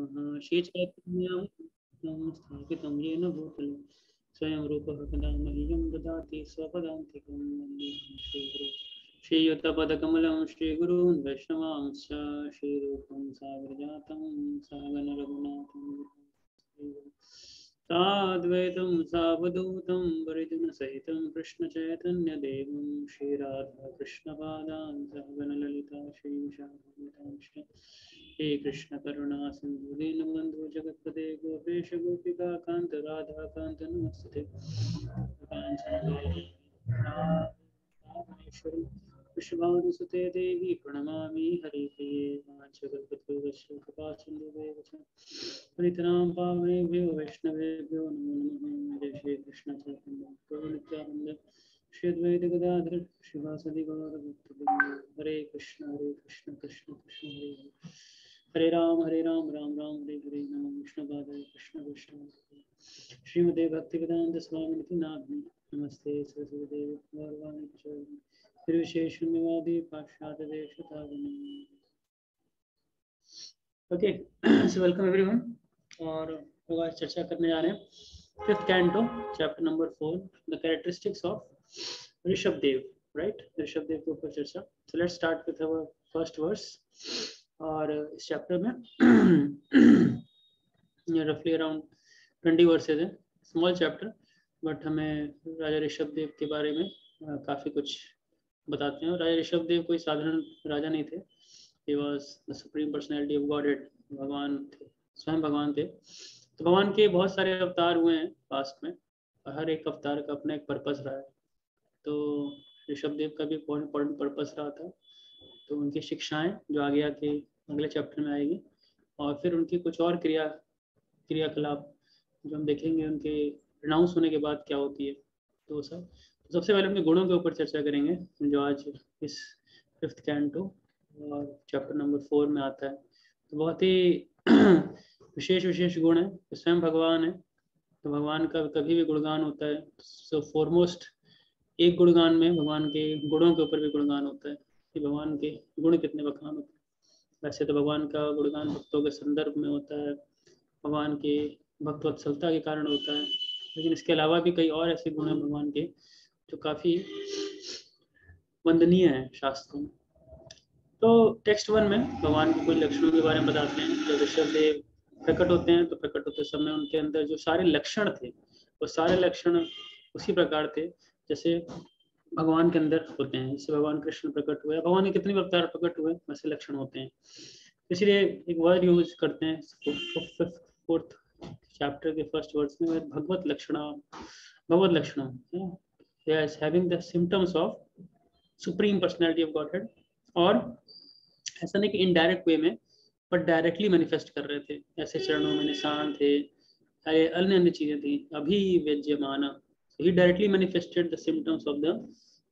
नमः। श्रीचैतन्यं स्थापितं येन भूतले स्वयं रूपः कदा मह्यं ददाति स्वपदान्तिकं। वन्देऽहं श्रीगुरुं श्रीयुतपदकमलं श्रीगुरून् वैष्णवांश्च श्रीरूपं सागरजातं सहगण रघुनाथं साद्वैतं सावधूतं परिजनसहितं कृष्णचैतन्यदेवं श्रीराधाकृष्णपादान् सहगणललिता श्रीविशाखान्वितांश्च हे कृष्ण करुणा सिंधु दीनबंधु जगत्पते गोपेश गोपिका कांत राधा कांत नमस्ते विश्वभानुसुते देवी प्रणमामि हरिप्रिये जगत्पते कृपा सिंधुदेव हरितनाम पावनेभ्यो वैष्णवेभ्यो नमो नमः। जय श्री कृष्ण चैतन्य प्रभु नित्यानंद श्री अद्वैत गदाधर शिवासदि गौर भक्तवृंद। हरे कृष्ण कृष्ण कृष्ण हरे हरे राम राम राम हरे नमो विष्णुपादाय कृष्ण कृष्ण श्रीमते भक्तिवेदांत स्वामी नाथि नमस्ते सरस्वती देवी गौरवाणी प्रचारिणी निर्विशेष शून्यवादी पाश्चात्य देशतारिणी। Okay, so welcome everyone. और लोग आज चर्चा करने जा रहे हैं fifth canto chapter number 4 the characteristics of Rishabh Dev, right. Rishabh Dev के ऊपर चर्चा। So let's start with our first verse. और इस चैप्टर में रफली अराउंड 20 वर्सेज है, स्मॉल चैप्टर, बट हमें राजा ऋषभ देव के बारे में काफ़ी कुछ बताते हैं। राजा ऋषभ देव कोई साधारण राजा नहीं थे। He was the supreme personality of Godhead, भगवान थे, स्वयं भगवान थे। तो भगवान के बहुत सारे अवतार हुए हैं पास्ट में, और हर एक अवतार का अपना एक पर्पस रहा है। तो ऋषभ देव का भी बहुत इंपॉर्टेंट पर्पस रहा था। तो उनकी शिक्षाएं जो आगे आके अगले चैप्टर में आएगी, और फिर उनकी कुछ और क्रियाकलाप जो हम देखेंगे उनके रिनाउंस होने के बाद क्या होती है, तो सब। तो सबसे पहले उनके गुणों के ऊपर चर्चा करेंगे, जो आज इस फिफ्थ कैंटो और चैप्टर नंबर 4 में आता है। तो बहुत ही विशेष गुण है, स्वयं भगवान है, तो भगवान का कभी भी गुणगान होता है। सो फॉरमोस्ट एक गुणगान में भगवान के गुणों के ऊपर भी गुणगान होता है कि भगवान के गुण कितने बखान होते हैं। वैसे तो भगवान का गुणगान भक्तों के संदर्भ में होता है, भगवान के भक्तवत्सलता के कारण होता है, लेकिन इसके अलावा भी कई और ऐसे गुण हैं भगवान के जो काफ़ी वंदनीय है शास्त्रों में। तो टेक्स्ट 1 में भगवान के कुछ लक्षणों के बारे में बताते हैं। जब ऋषभ देव प्रकट होते हैं तो प्रकट होते समय उनके अंदर जो सारे लक्षण थे वो सारे लक्षण उसी प्रकार थे जैसे भगवान के अंदर होते हैं। जैसे भगवान कृष्ण प्रकट हुए, भगवान के कितने भी अवतार प्रकट हुए वैसे लक्षण होते हैं। इसलिए एक वर्ड यूज करते हैं फोर्थ चैप्टर के फर्स्ट वर्ड्स में, भगवत लक्षण having the symptoms of supreme personality of godhead. और ऐसा नहीं कि इनडायरेक्ट वे में, पर डायरेक्टली मैनिफेस्ट कर रहे थे। ऐसे चरणों में निशान थे, अन्य चीजें थी। अभिव्यज्यमाना, he directly manifested the symptoms of the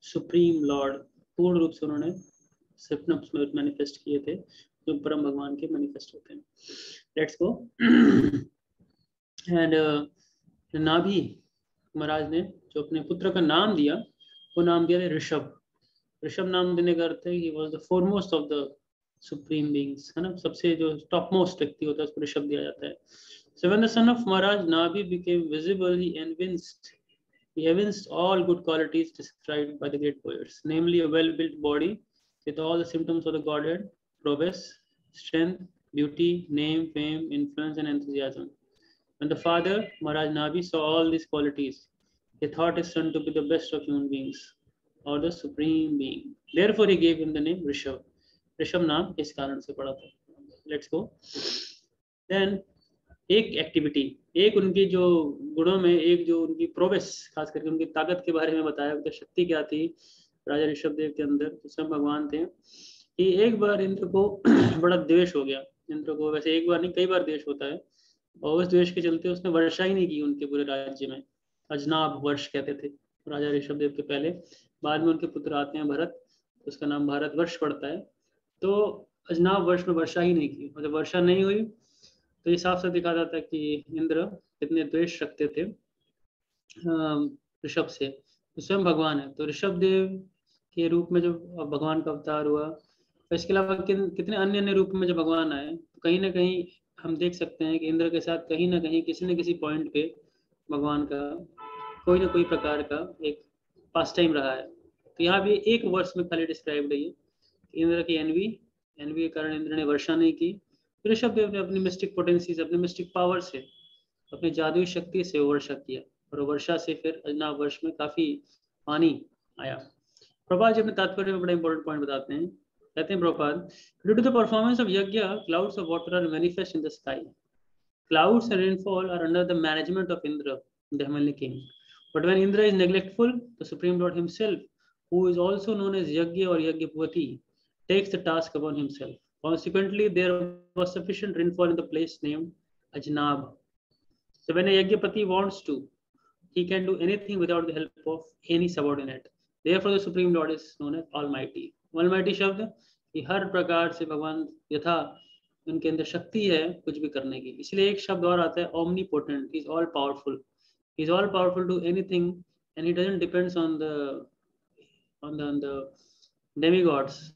supreme lord. पूर्ण रूप से उन्होंने सिम्टम्स मैनिफेस्ट किए थे जो परम भगवान के मैनिफेस्ट होते हैं। Let's go. एंड नाभि महाराज ने जो अपने पुत्र का नाम दिया वो नाम दिया ऋषभ। ऋषभ नाम देने का अर्थ है he was the foremost of the supreme beings, है ना। सबसे जो टॉप मोस्ट व्यक्ति होता है उसको ऋषभ दिया जाता है। So when the son of Maharaj Nabi became visible, he evinced all good qualities described by the great poets, namely a well-built body with all the symptoms of the Godhead: prowess, strength, beauty, name, fame, influence, and enthusiasm. When the father Maharaj Nabi saw all these qualities, he thought his son to be the best of human beings, or the supreme being. Therefore, he gave him the name Rishabh. Rishabh नाम इस कारण से पड़ा था। Let's go. Then एक activity, एक उनकी जो गुणों में एक जो उनकी प्रोग्रेस, खास करके उनकी ताकत के बारे में बताया, उनकी शक्ति क्या थी राजा ऋषभ देव के अंदर, तो सब भगवान थे कि एक बार इंद्र को बड़ा द्वेष हो गया। इंद्र को वैसे एक बार नहीं कई बार द्वेष होता है, और उस द्वेष के चलते उसने वर्षा ही नहीं की उनके पूरे राज्य में। अजनाब वर्ष कहते थे राजा ऋषभ देव के पहले। बाद में उनके पुत्र आते हैं भरत, उसका नाम भारत वर्ष पड़ता है। तो अजनाब वर्ष में वर्षा ही नहीं की, मतलब वर्षा नहीं हुई, तो ये साफ साफ दिखा जाता है कि इंद्र कितने द्वेष रखते थे ऋषभ से। तो स्वयं भगवान है, तो ऋषभ देव के रूप में जो भगवान का अवतार हुआ, तो इसके अलावा कितने अन्य रूप में जब भगवान आए, तो कहीं ना कहीं हम देख सकते हैं कि इंद्र के साथ कहीं ना कहीं किसी न किसी पॉइंट पे भगवान का कोई ना कोई प्रकार का एक पास टाइम रहा है। तो यहाँ भी एक वर्ष में खाली डिस्क्राइब है ये, इंद्र की एनवी के कारण इंद्र ने वर्षा नहीं की। ऋषभ देव ने अपनी मिस्टिक पोटेंसी से, अपने मिस्टिक पावर से, अपनी जादुई शक्ति से वर्षा किया, और वर्षा से फिर अजनाभ वर्ष में काफी पानी आया। प्रभात जी अपने तात्पर्य में बड़ा इंपॉर्टेंट पॉइंट बताते हैं, कहते हैं प्रभात, due to the performance of yajna clouds of water are manifest in the sky, clouds and rainfall are under the management of Indra, the heavenly king. But when Indra is neglectful, the Supreme Lord himself, who is also known as Yajna or Yajnapati, takes the task upon himself. Consequently, there was sufficient rainfall in the place named Ajnab. So when a Yajnapati wants to, he can do anything without the help of any subordinate. Therefore, the Supreme Lord is known as Almighty. Almighty शब्द कि हर प्रकार से भगवान यथा उनके अंदर शक्ति है कुछ भी करने की, इसलिए एक शब्द और आता है omnipotent. He is all powerful. He is all powerful to anything, and he doesn't depends on the demigods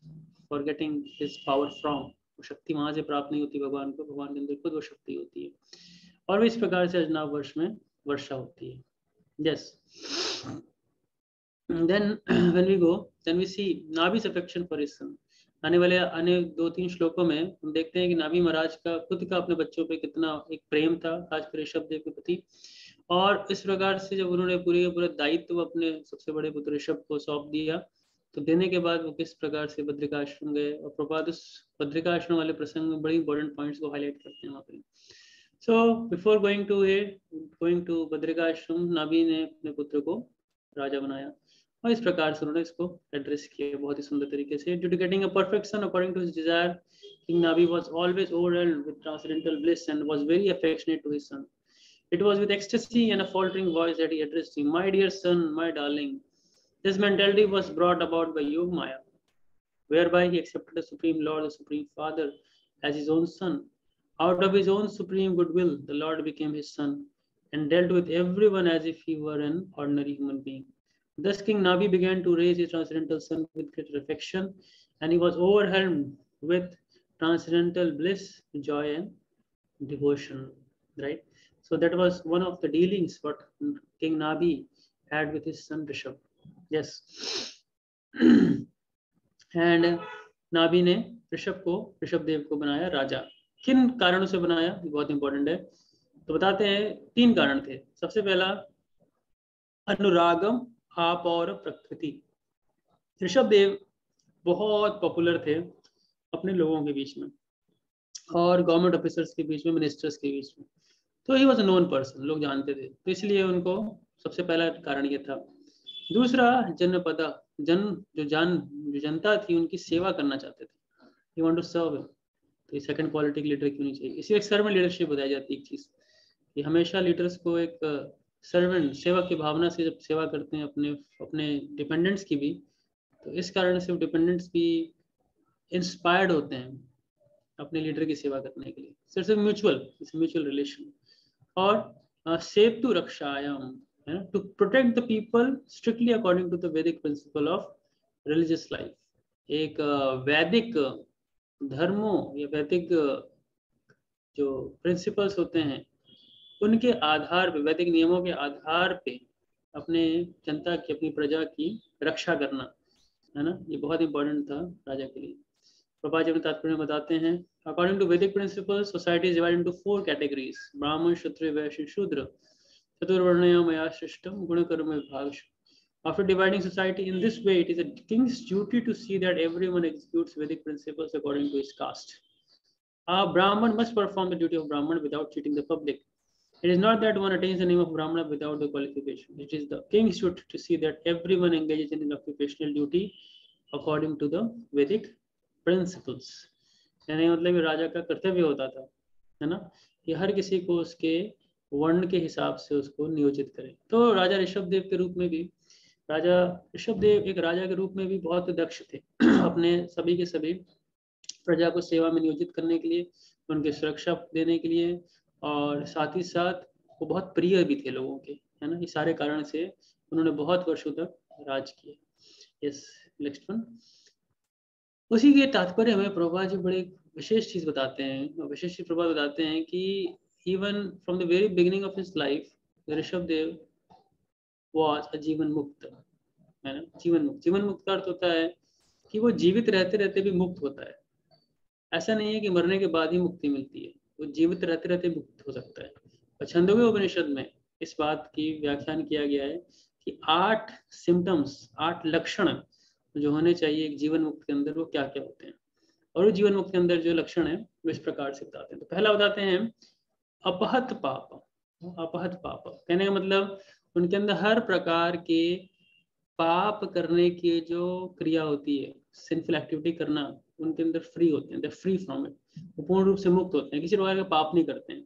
for getting his power from. वो शक्ति वहां से प्राप्त नहीं होती भगवान को, भगवान के अंदर खुद वो शक्ति होती है, और भी इस प्रकार से अजनाभ वर्ष में वर्षा होती है. Yes. Then when we go, then we see Nabi's affection for his son. आने वाले 2-3 श्लोकों में हम देखते हैं कि नाभि महाराज का खुद का अपने बच्चों पे कितना एक प्रेम था, खासकर ऋषभ देव के प्रति, और इस प्रकार से जब उन्होंने पूरे दायित्व अपने सबसे बड़े पुत्र ऋषभ को सौंप दिया, तो देने के बाद वो किस प्रकार से बद्रिकाश्रम गए, और प्रभात उस बद्रिकाश्रम वाले प्रसंग में बड़ी इंपॉर्टेंट पॉइंट्स को हाईलाइट करते हैं वहाँ पे. So before going to Badrikashram, Nabhi ने अपने पुत्र को राजा बनाया, और इस प्रकार से उन्होंने इसको एड्रेस किया बहुत ही सुंदर तरीके से. Due to getting a perfect son according to his desire, king Nabhi was always overwhelmed with transcendental bliss and was very affectionate to his son. It was with ecstasy and a faltering voice that he addressed him, "My dear son, my darling." This mentality was brought about by Yog Maya, whereby he accepted the Supreme Lord, the Supreme Father, as his own son. Out of his own supreme goodwill, the Lord became his son and dealt with everyone as if he were an ordinary human being. Thus King Nabi began to raise his transcendental son with greater affection, and he was overwhelmed with transcendental bliss, joy, and devotion. Right? So that was one of the dealings what King Nabi had with his son Rishabh. Yes. And नाभि ने ऋषभ देव को बनाया राजा. किन कारणों से बनाया, बहुत important है. तो बताते हैं 3 कारण थे. सबसे पहला अनुरागम आप और प्रकृति. ऋषभ देव बहुत पॉपुलर थे अपने लोगों के बीच में और गवर्नमेंट ऑफिसर्स के बीच में, मिनिस्टर्स के बीच में. तो he was a known person, लोग जानते थे, तो इसलिए उनको सबसे पहला कारण ये था. दूसरा जनपदा, जो जनता थी उनकी सेवा करना चाहते थे. You want to serve. तो ये सेकंड क्वालिटी की लीडर क्यों नहीं चाहिए. इसी एक सर्वेंट लीडरशिप बताई जाती है एक चीज कि हमेशा लीडर्स को एक सर्वेंट सेवा की भावना से जब सेवा करते हैं अपने डिपेंडेंट्स की भी, तो इस कारण से डिपेंडेंट्स भी इंस्पायर्ड होते हैं अपने लीडर की सेवा करने के लिए. So it's mutual relation. और सेतु रक्षायाम, to protect the people strictly according to the Vedic principle of religious life. एक वैदिक धर्मों या वैदिक जो प्रिंसिपल्स होते हैं उनके आधार पे, वैदिक नियमों के आधार पे अपने जनता की, अपनी प्रजा की रक्षा करना, है ना, ये बहुत इंपॉर्टेंट था राजा के लिए. प्रभा जी अपने तात्पर्य में बताते हैं, अकॉर्डिंग टू वैदिक principles society is divided into 4 categories, ब्राह्मण, क्षत्रिय, वैश्य, शूद्र. चतुर्वर्णयो मया सृष्टम गुणकर्म विभागश. After dividing society in this way, it is a king's duty to see that everyone executes Vedic principles according to his caste. A Brahman must perform the duty of Brahman without cheating the public. It is not that one attains the name of Brahmana without the qualification. It is the king's duty to see that everyone engages in an occupational duty according to the Vedic principles. यानी मतलब राजा का कर्तव्य होता था, है ना, कि हर किसी को उसके वर्ण के हिसाब से उसको नियोजित करें. तो राजा ऋषभ देव के रूप में भी, राजा ऋषभ देव एक राजा के रूप में भी बहुत दक्ष थे अपने सभी के सभी प्रजा को सेवा में नियोजित करने के लिए, उनकी सुरक्षा देने के लिए, और साथ ही साथ वो बहुत प्रिय भी थे लोगों के, है ना. इस सारे कारण से उन्होंने बहुत वर्षों तक राज किया. Yes, next one. उसी के तात्पर्य में प्रभुपाद जी बड़े विशेष चीज बताते हैं, और विशेष चीज प्रभात बताते हैं कि even from the very beginning of his life Rishabh Dev was a जीवन मुक्त, है ना। जीवन मुक्त, जीवन मुक्त का अर्थ होता है कि वो जीवित रहते रहते भी मुक्त होता है। ऐसा नहीं है कि मरने के बाद ही मुक्ति मिलती है, वो जीवित रहते रहते मुक्त हो सकता है। और छंदोग्य उपनिषद में इस बात की व्याख्यान किया गया है कि 8 सिम्टम्स, 8 लक्षण जो होने चाहिए एक जीवन मुक्त के अंदर, वो क्या क्या होते हैं। और वो जीवन मुक्त के अंदर जो लक्षण है वो इस प्रकार से बताते हैं। तो पहला बताते हैं अपहत पाप। अपहत पाप कहने का मतलब उनके अंदर हर प्रकार के पाप करने की जो क्रिया होती है, सिंफुल एक्टिविटी करना, उनके अंदर फ्री होते हैं, फ्री फ्रॉम इट, वो पूर्ण रूप से मुक्त होते हैं, किसी प्रकार का पाप नहीं करते हैं।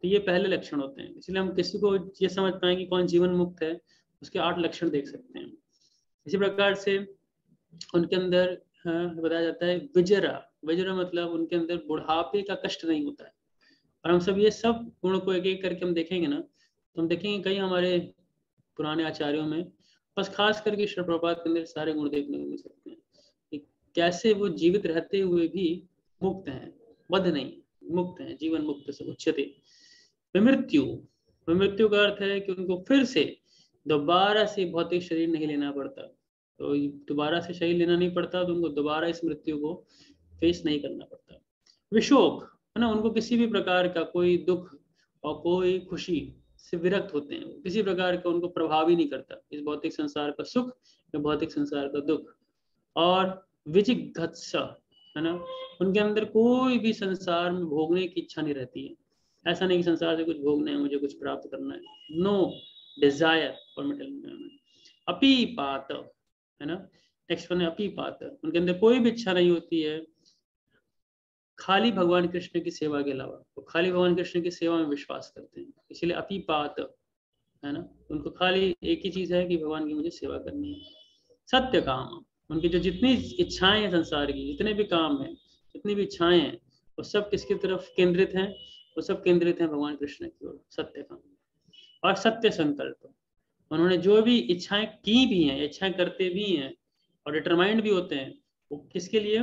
तो ये पहले लक्षण होते हैं। इसलिए हम किसी को ये समझ पाए कि कौन जीवन मुक्त है, उसके 8 लक्षण देख सकते हैं। इसी प्रकार से उनके अंदर बताया जाता है विजरा। विजरा मतलब उनके अंदर बुढ़ापे का कष्ट नहीं होता है। और हम सब ये सब गुण को एक एक करके हम देखेंगे ना, तो हम देखेंगे कई हमारे पुराने आचार्यों में, बस खास करके श्री प्रभुपाद के अंदर सारे गुण देखने को मिल सकते हैं कि कैसे वो जीवित रहते हुए भी मुक्त हैं, बद्ध नहीं, मुक्त हैं, जीवन मुक्त से उच्चते। विमृत्यु, विमृत्यु का अर्थ है कि उनको फिर से दोबारा से भौतिक शरीर नहीं लेना पड़ता। तो दोबारा से शरीर लेना नहीं पड़ता, तो उनको दोबारा इस मृत्यु को फेस नहीं करना पड़ता। विशोक है ना, उनको किसी भी प्रकार का कोई दुख और कोई खुशी से विरक्त होते हैं, किसी प्रकार का उनको प्रभाव ही नहीं करता इस भौतिक संसार का सुख या भौतिक संसार का दुख। और विजिगत्सा है ना, उनके अंदर कोई भी संसार में भोगने की इच्छा नहीं रहती है। ऐसा नहीं कि संसार से कुछ भोगना है, मुझे कुछ प्राप्त करना है, नो डिजायर फॉर मटेरियल। अपीपात है ना, नेक्स्ट वन है अपीपात, उनके अंदर कोई भी इच्छा नहीं होती है खाली भगवान कृष्ण की सेवा के अलावा। वो खाली भगवान कृष्ण की सेवा में विश्वास करते हैं, इसलिए अपीपात है ना, उनको खाली एक ही चीज है कि भगवान की मुझे सेवा करनी है। सत्य काम, उनकी जो जितनी इच्छाएं हैं संसार की, जितने भी काम हैं, जितनी भी इच्छाएं हैं, वो सब किसकी तरफ केंद्रित हैं, वो सब केंद्रित हैं भगवान कृष्ण की ओर। सत्य काम और सत्य संकल्प, उन्होंने जो भी इच्छाएं की भी हैं, इच्छाएं करते भी हैं और डिटरमाइंड भी होते हैं, वो किसके लिए,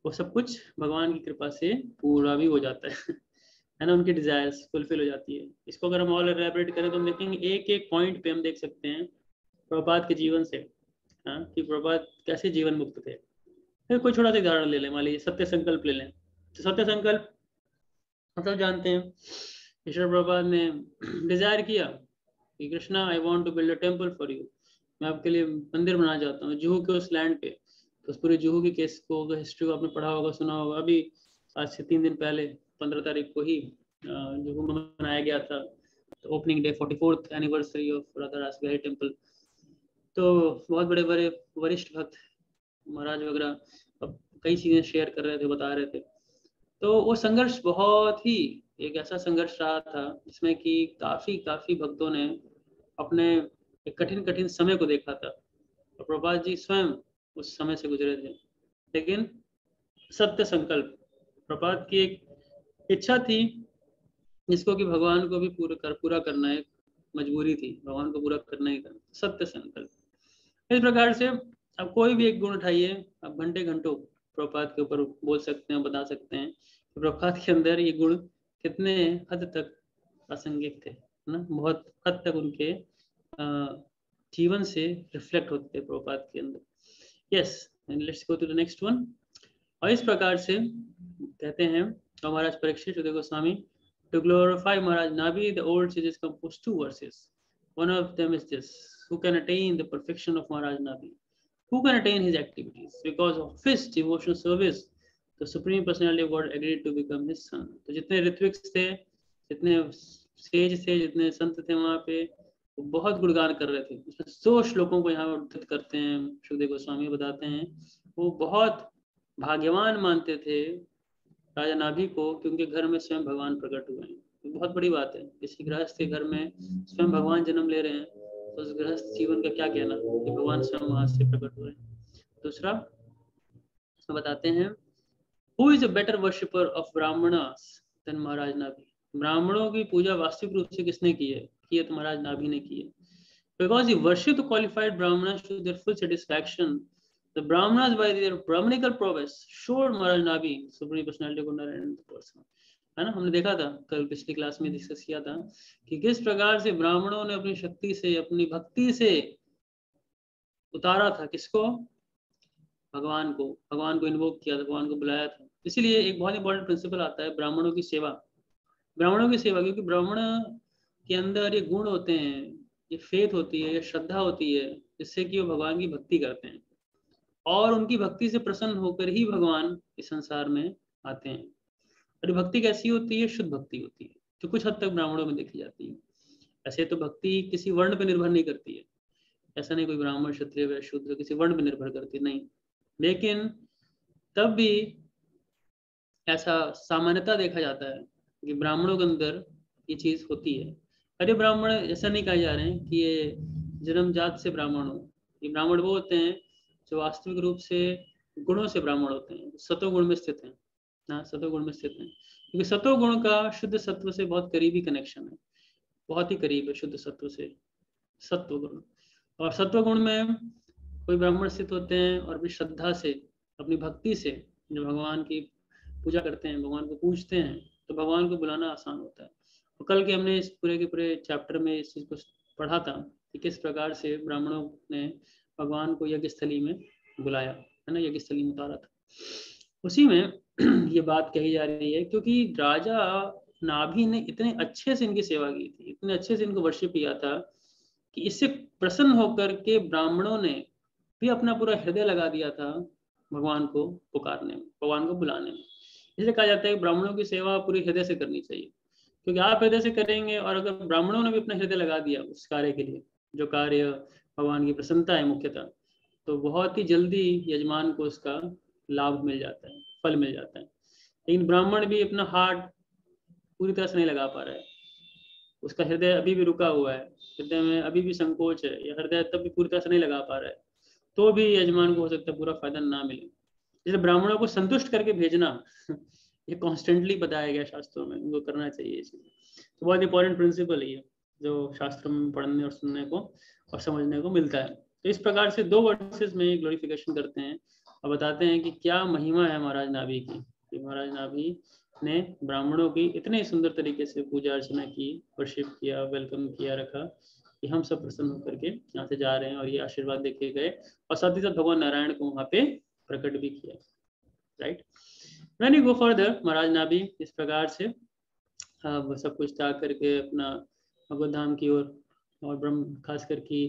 वो सब कुछ भगवान की कृपा से पूरा भी हो जाता है ना, उनकी डिजायर्स फुलफिल हो जाती है। इसको अगर हम और एलैबोरेट करें तो हम देखेंगे एक एक पॉइंट पे हम देख सकते हैं प्रभुपाद के जीवन से, हाँ, कि प्रभुपाद कैसे जीवन मुक्त थे। फिर कोई छोटा सा उदाहरण ले लें, मान लीजिए सत्य संकल्प ले लें। तो सत्य संकल्प मतलब जानते हैं, ईश्वर प्रभुपाद ने डिजायर किया कि Krishna I want to build a temple for you, मैं आपके लिए मंदिर बनाना चाहता हूँ जुहू के उस लैंड पे। तो उस पूरे जुहू की केस को, हिस्ट्री को आपने पढ़ा होगा, सुना होगा। अभी आज से 3 दिन पहले 15 तारीख को ही जुहू में मनाया गया था opening day, 44th anniversary of Radha रास बिहारी टेम्पल। तो बहुत बड़े बड़े वरिष्ठ भक्त महाराज वगैरह अब कई चीजें शेयर कर रहे थे, बता रहे थे। तो वो संघर्ष बहुत ही एक ऐसा संघर्ष रहा था जिसमें कि काफी काफी भक्तों ने अपने एक कठिन कठिन समय को देखा था, और प्रभुपाद जी स्वयं उस समय से गुजरे थे। लेकिन सत्य संकल्प, प्रभुपाद की एक इच्छा थी जिसको कि भगवान को भी पूरा करना है, मजबूरी थी, भगवान को पूरा करना ही करना। सत्य संकल्प इस प्रकार से अब कोई भी एक गुण उठाइए, अब घंटे घंटों प्रभुपाद के ऊपर बोल सकते हैं, बता सकते हैं कि प्रभुपाद के अंदर ये गुण कितने हद तक प्रासंगिक थे, ना, बहुत हद तक उनके जीवन से रिफ्लेक्ट होते थे प्रभुपाद के अंदर। Yes, let's go to the next one. और इस प्रकार से कहते हैं महाराज Parikshit Sukhdev Goswami, to glorify Maharaj Nabi, the old sages composed 2 verses. One of them is this: who can attain the perfection of Maharaj Nabi? Who can attain his activities? Because of his devotional service, the Supreme Personality of God agreed to become his son. तो जितने ऋत्विक्स थे, जितने says थे, जितने संत थे वहाँ पे, वो बहुत गुणगान कर रहे थे। उसमें 100 श्लोकों को यहाँ उद्धृत करते हैं, सुखदेव गोस्वामी बताते हैं वो बहुत भाग्यवान मानते थे राजा नाभि को, क्योंकि घर में स्वयं भगवान प्रकट हुए हैं। बहुत बड़ी बात है, किसी गृहस्थ के घर में स्वयं भगवान जन्म ले रहे हैं, तो उस गृहस्थ जीवन का क्या कहना कि भगवान स्वयं वहां से प्रकट हुए हैं। दूसरा बताते हैं, who is a better worshipper of Brahmanas than Maharaj Nabhi? ब्राह्मणों की पूजा वास्तविक रूप से किसने की है तो महाराज नाभि ने की है। Because he worshipped the qualified brahmanas to their full satisfaction, The Brahmanas by their Brahmanical prowess showed Maharaj Nabi supreme personality को नारायण person, है ना। हमने देखा था कल पिछली क्लास में डिस्कस किया था कि किस प्रकार से ब्राह्मणों ने अपनी शक्ति से अपनी भक्ति से उतारा था किसको, भगवान को इन्वोक किया था, भगवान को बुलाया था। इसीलिए एक बहुत इंपॉर्टेंट प्रिंसिपल आता है ब्राह्मणों की सेवा, क्योंकि ब्राह्मण के अंदर ये गुण होते हैं, ये फेथ होती है, ये श्रद्धा होती है, जिससे कि वो भगवान की भक्ति करते हैं और उनकी भक्ति से प्रसन्न होकर ही भगवान इस संसार में आते हैं। और भक्ति कैसी होती है, शुद्ध भक्ति होती है, जो कुछ हद तक ब्राह्मणों में देखी जाती है। ऐसे तो भक्ति किसी वर्ण पे निर्भर नहीं करती है, ऐसा नहीं कोई ब्राह्मण क्षत्रिय व शूद्र किसी वर्ण पे निर्भर करती नहीं, लेकिन तब भी ऐसा सामान्यता देखा जाता है कि ब्राह्मणों के अंदर ये चीज होती है। अरे ब्राह्मण ऐसा नहीं कहा जा रहे हैं कि ये जन्मजात से ब्राह्मण हो, ये ब्राह्मण वो होते हैं जो वास्तविक रूप से गुणों से ब्राह्मण होते हैं, सतोगुण में स्थित हैं ना, सतोगुण में स्थित हैं, क्योंकि सतोगुण का शुद्ध सत्व से बहुत करीबी कनेक्शन है, बहुत ही करीब है शुद्ध सत्व से सत्वगुण। और सत्वगुण में कोई ब्राह्मण स्थित होते हैं और भी श्रद्धा से अपनी भक्ति से जो भगवान की पूजा करते हैं, भगवान को पूजते हैं, तो भगवान को बुलाना आसान होता है। और कल के हमने इस पूरे के पूरे चैप्टर में इस चीज को पढ़ा था कि किस प्रकार से ब्राह्मणों ने भगवान को यज्ञ स्थली में बुलाया, है ना, यज्ञ स्थली में उतारा था। उसी में ये बात कही जा रही है क्योंकि राजा नाभि ने इतने अच्छे से इनकी सेवा की थी, इतने अच्छे से इनको वर्शिप किया था कि इससे प्रसन्न होकर के ब्राह्मणों ने भी अपना पूरा हृदय लगा दिया था भगवान को पुकारने में, भगवान को बुलाने में। इसलिए कहा जाता है कि ब्राह्मणों की सेवा पूरी हृदय से करनी चाहिए, क्योंकि आप हृदय से करेंगे और अगर ब्राह्मणों ने भी अपना हृदय लगा दिया उस कार्य के लिए, जो कार्य भगवान की प्रसन्नता है मुख्यतः, तो बहुत ही जल्दी यजमान को उसका लाभ मिल जाता है, फल मिल जाता है। लेकिन ब्राह्मण भी अपना हार्ट पूरी तरह से नहीं लगा पा रहा है, उसका हृदय अभी भी रुका हुआ है, हृदय में अभी भी संकोच है, या हृदय तब भी पूरी तरह से नहीं लगा पा रहा है, तो भी यजमान को हो सकता है पूरा फायदा ना मिले। जैसे ब्राह्मणों को संतुष्ट करके भेजना ये कॉन्स्टेंटली बताया गया शास्त्रों में, उनको करना चाहिए ये चीज। तो बहुत इंपॉर्टेंट प्रिंसिपल है ये, जो शास्त्रों में पढ़ने और सुनने को और समझने को मिलता है। तो इस प्रकार से दो वर्सेस में ग्लोरिफिकेशन करते हैं और बताते हैं कि क्या महिमा है महाराज नाभि की। महाराज नाभि ने ब्राह्मणों की इतने सुंदर तरीके से पूजा अर्चना की, वर्शिप किया, वेलकम किया, रखा कि हम सब प्रसन्न होकर के यहाँ से जा रहे हैं और ये आशीर्वाद देके गए, और साथ ही साथ भगवान नारायण को वहाँ पे प्रकट भी किया। Right, when you go further, Maharaj Nabhi इस प्रकार से सब कुछ त्याग करके अपना भगवत धाम की ओर और ब्रह्म खास करके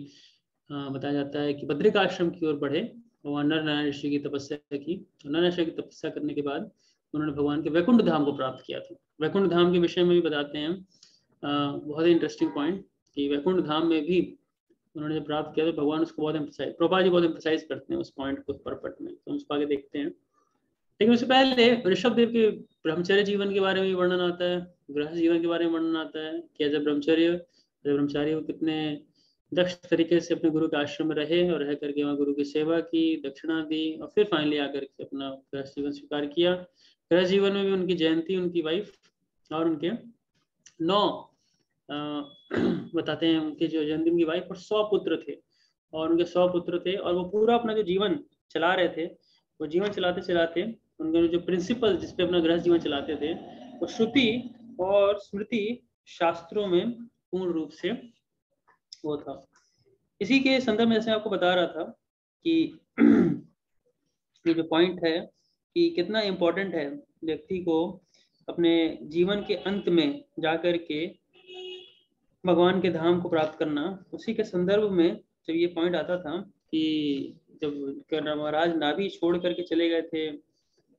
बताया जाता है कि बद्रिकाश्रम की ओर बढ़े। भगवान नर नारायण ऋषि की तपस्या की, नर नारायण ऋषि की तपस्या करने के बाद उन्होंने भगवान के वैकुंठ धाम को प्राप्त किया था। वैकुंठ धाम के विषय में भी बताते हैं बहुत ही इंटरेस्टिंग पॉइंट कि वैकुंठ धाम में भी उन्होंने प्राप्त किया तो भगवान उसको बहुत एम्फसाइज, प्रभुपाद जी बहुत एम्फसाइज करते हैं उस पॉइंट को परपट में, तो उसको आगे देखते हैं। लेकिन उससे पहले ऋषभ देव के ब्रह्मचर्य जीवन के बारे में वर्णन आता है, गृहस्थ जीवन के बारे में वर्णन आता है कि एज ए ब्रह्मचारी वो कितने दक्ष तरीके से अपने गुरु के आश्रम में रहे और रह करके वहाँ गुरु की सेवा की, दक्षिणा दी और फिर फाइनली आकर के अपना गृहस्थ जीवन स्वीकार किया। गृहस्थ जीवन में भी उनकी जयंती, उनकी वाइफ और उनके 9 बताते हैं उनके जो जन्मदिन की वाइफ और 100 पुत्र थे, और उनके 100 पुत्र थे और वो पूरा अपना जो जीवन चला रहे थे, वो जीवन चलाते चलाते उनके जो प्रिंसिपल जिसपे अपना गृहस्थ जीवन चलाते थे वो श्रुति और स्मृति शास्त्रों में पूर्ण रूप से वो था। इसी के संदर्भ में जैसे आपको बता रहा था कि ये जो पॉइंट है कि कितना इम्पोर्टेंट है व्यक्ति को अपने जीवन के अंत में जाकर के भगवान के धाम को प्राप्त करना। उसी के संदर्भ में जब ये पॉइंट आता था कि जब महाराज नाभि छोड़ करके चले गए थे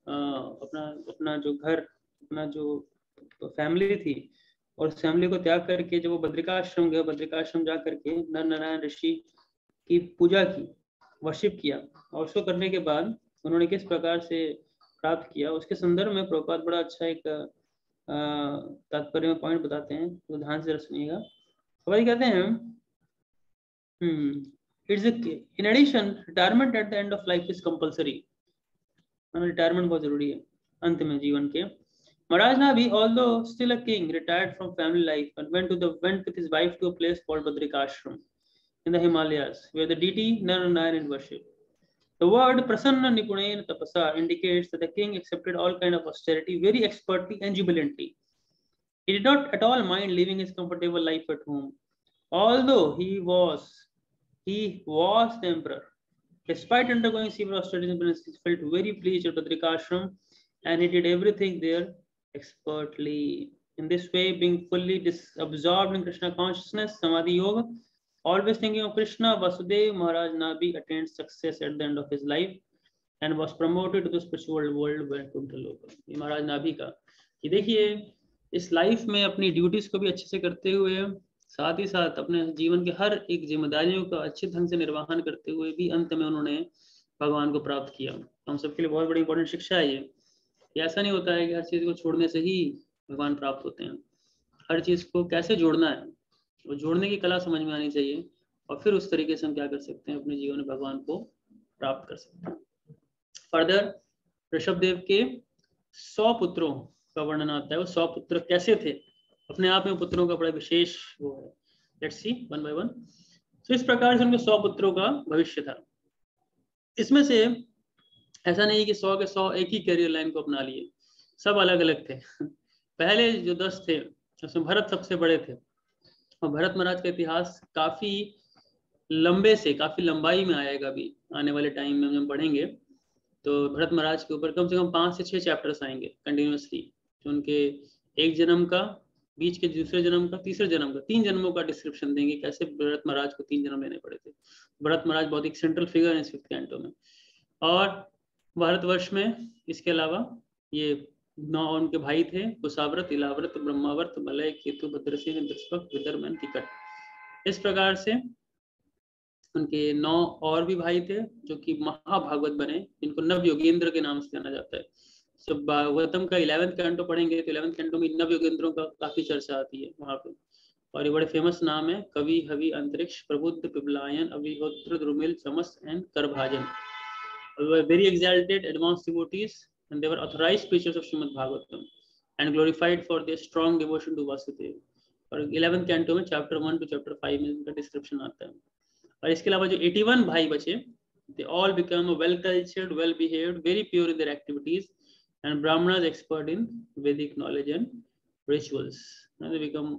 अपना जो घर, अपना जो फैमिली थी, और उस फैमिली को त्याग करके जब वो बद्रिकाश्रम गए, बद्रिकाश्रम जा करके नर नारायण ऋषि की पूजा की, वर्शिप किया, और उसको करने के बाद उन्होंने किस प्रकार से प्राप्त किया, उसके संदर्भ में प्रभुपाद बड़ा अच्छा एक तात्पर्य में पॉइंट बताते हैं, तो ध्यान से सुनिएगा। वही कहते हैं it's in addition retirement at the end of life is compulsory. Retirement बहुत जरूरी है अंत में जीवन के। Maharaj Navi, although still a king, retired from family life and went with his wife to a place called Badrikashram in the Himalayas, where the deity Narayana is worshipped. The word prasanna nipunen tapasa indicates that the king accepted all kind of austerity very expertly and jubilantly. He did not at all mind living his comfortable life at home, although he was the emperor. Despite undergoing severe austerities and penances, he felt very pleased at Badrikashram, and he did everything there expertly. In this way, being fully absorbed in Krishna consciousness, Samadhi Yoga, always thinking of Krishna, Vasudev Maharaj Nabi attained success at the end of his life and was promoted to the spiritual world Vaikuntha-loka. ये महाराज नाभि का ये देखिए, इस life में अपनी duties को भी अच्छे से करते हुए, साथ ही साथ अपने जीवन के हर एक जिम्मेदारियों का अच्छे ढंग से निर्वहन करते हुए भी अंत में उन्होंने भगवान को प्राप्त किया। हम सबके लिए बहुत बड़ी इंपॉर्टेंट शिक्षा है ये। ऐसा नहीं होता है कि हर चीज को छोड़ने से ही भगवान प्राप्त होते हैं। हर चीज को कैसे जोड़ना है, वो जोड़ने की कला समझ में आनी चाहिए, और फिर उस तरीके से हम क्या कर सकते हैं, अपने जीवन में भगवान को प्राप्त कर सकते हैं। फर्दर ऋषभदेव के 100 पुत्रों का वर्णन आता है। वो 100 पुत्र कैसे थे, अपने आप में पुत्रों का बड़ा विशेष वो है। Let's see one by one. तो इस प्रकार से उनके 100 पुत्रों का भविष्य था। इसमें से ऐसा नहीं कि 100 के 100 एक ही कैरियर लाइन को अपना लिए, सब अलग अलग थे। पहले जो 10 थे उसमें भरत सबसे बड़े थे, और भरत महाराज का इतिहास काफी लंबे से काफी लंबाई में आएगा अभी आने वाले टाइम में हम पढ़ेंगे। तो भरत महाराज के ऊपर कम से कम 5 से 6 चैप्टर्स आएंगे कंटिन्यूसली, जो उनके एक जन्म का, बीच के दूसरे जन्म का, तीसरे जन्म का, 3 जन्मों का डिस्क्रिप्शन देंगे, कैसे भरत महाराज को 3 जन्म लेने पड़े थे। भरत महाराज बहुत एक सेंट्रल फिगर है इस 5th कैंटो में। और भारतवर्ष में इसके अलावा ये 9 उनके भाई थे, कुशाव्रत, इलाव्रत, ब्रह्मावर्त, मलय, केतु, भद्रसेन, दृष्पक, विदर्भ, टिकट। इस प्रकार से उनके 9 और भी भाई थे जो कि महाभागवत बने, जिनको नव योगेंद्र के नाम से जाना जाता है। तो भागवतम का 11th कैंटो पढ़ेंगे तो 11th कैंटो में नव योगेंद्रों का काफी चर्चा आती है वहां पे, और ये बड़े फेमस नाम है। कवि, Havi, Antariksha, Prabuddha, Pippalayana, Abhihotra, Drumila, Chamasa and Karabhajana. Very exalted advanced devotees, and they were authorized preachers of Srimad Bhagavatam and glorified for their strong devotion to Vasudeva. और 11th कैंटो में chapter 1 to chapter 5 में इनका डिस्क्रिप्शन आता है। और इसके अलावा जो 81 भाई बचे, they all become well cultured, well behaved, very pure in their activities, and Brahmanas expert in Vedic knowledge and rituals. They become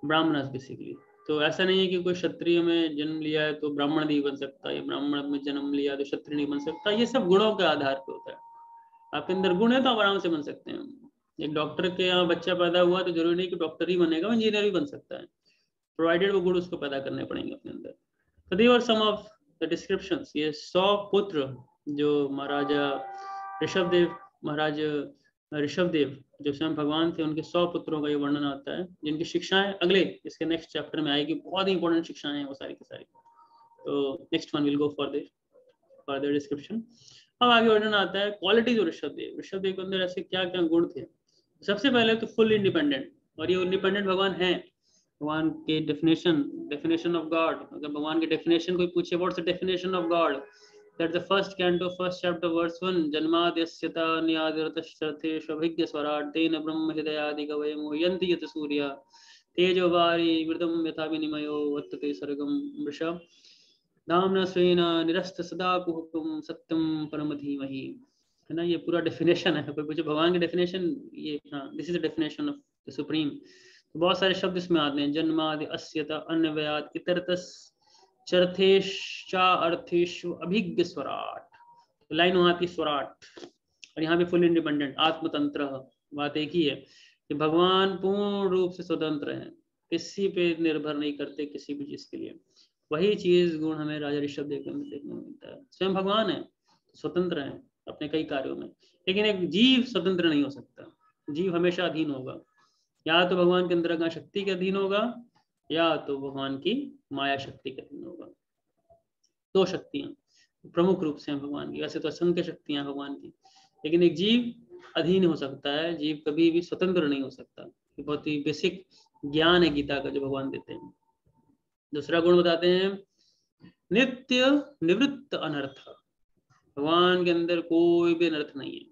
Brahmanas basically. तो ऐसा नहीं है कि कोई क्षत्रिय में जन्म लिया है तो ब्राह्मण नहीं बन सकता, या ब्राह्मण में जन्म लिया तो क्षत्रिय नहीं बन सकता। ये सब गुणों के आधार पर होता है। आपके अंदर गुण है तो आप आराम से बन सकते हैं। एक डॉक्टर के यहाँ बच्चा पैदा हुआ तो जरूरी नहीं कि डॉक्टर ही बनेगा, इंजीनियर भी बन सकता है, प्रोवाइडेड वो गुण उसको पैदा करने पड़ेंगे अपने अंदर। तो दे वर सम ऑफ द डिस्क्रिप्शंस। ये 100 पुत्र जो महाराजा ऋषभदेव जो स्वयं भगवान थे, उनके 100 पुत्रों का ये वर्णन आता है, जिनकी शिक्षाएं अगले इसके नेक्स्ट चैप्टर में आएगी। बहुत ही इंपॉर्टेंट शिक्षाएं हैं वो सारी की सारी। तो next one will go for the description. अब आगे वर्णन आता है क्वालिटीज ऑफ ऋषभदेव के अंदर ऐसे क्या क्या गुण थे। सबसे पहले तो फुल इंडिपेंडेंट, और ये इंडिपेंडेंट भगवान है। भगवान के डेफिनेशन ऑफ गॉड, अगर भगवान की डेफिनेशन कोई पूछे what's the definition of God, that the first canto, first chapter, verse 1, janmadyasya niyadiratashtharteshu abhigya swarat tena brahma hridayadi gavayamo yanti yat surya tejovari vridam yatha vinimayo vattate sargam vrishabh namna swena nirasta sada kuhukum satyam paramadhimahi। है ना, ये पूरा definition है। कोई पूछे भगवान की definition, ये हाँ, this is the definition of the supreme. तो बहुत सारे शब्द इसमें आते हैं। जन्मादि अस्यता अन्वयात इतरतस चरथेश्चा अर्थेषु अभिज्ञ स्वराट। लाइन वहां थी स्वराट, और यहाँ पे फुल इंडिपेंडेंट आत्मतंत्र। बात एक ही है कि भगवान पूर्ण रूप से स्वतंत्र हैं, किसी पे निर्भर नहीं करते किसी भी चीज के लिए। वही चीज गुण हमें राजा ऋषभदेव के अंदर देखने को मिलता है। स्वयं भगवान है, स्वतंत्र है अपने कई कार्यों में, लेकिन एक जीव स्वतंत्र नहीं हो सकता। जीव हमेशा अधीन होगा, या तो भगवान के अंतर्गत शक्ति के अधीन होगा, या तो भगवान की माया शक्ति के अधीन होगा। 2 शक्तियां प्रमुख रूप से हैं भगवान की। वैसे तो असंख्य शक्तियां भगवान की, लेकिन एक जीव अधीन हो सकता है, जीव कभी भी स्वतंत्र नहीं हो सकता। ये बहुत ही बेसिक ज्ञान है गीता का जो भगवान देते हैं। दूसरा गुण बताते हैं नित्य निवृत्त अनर्थ। भगवान के अंदर कोई भी अनर्थ नहीं है।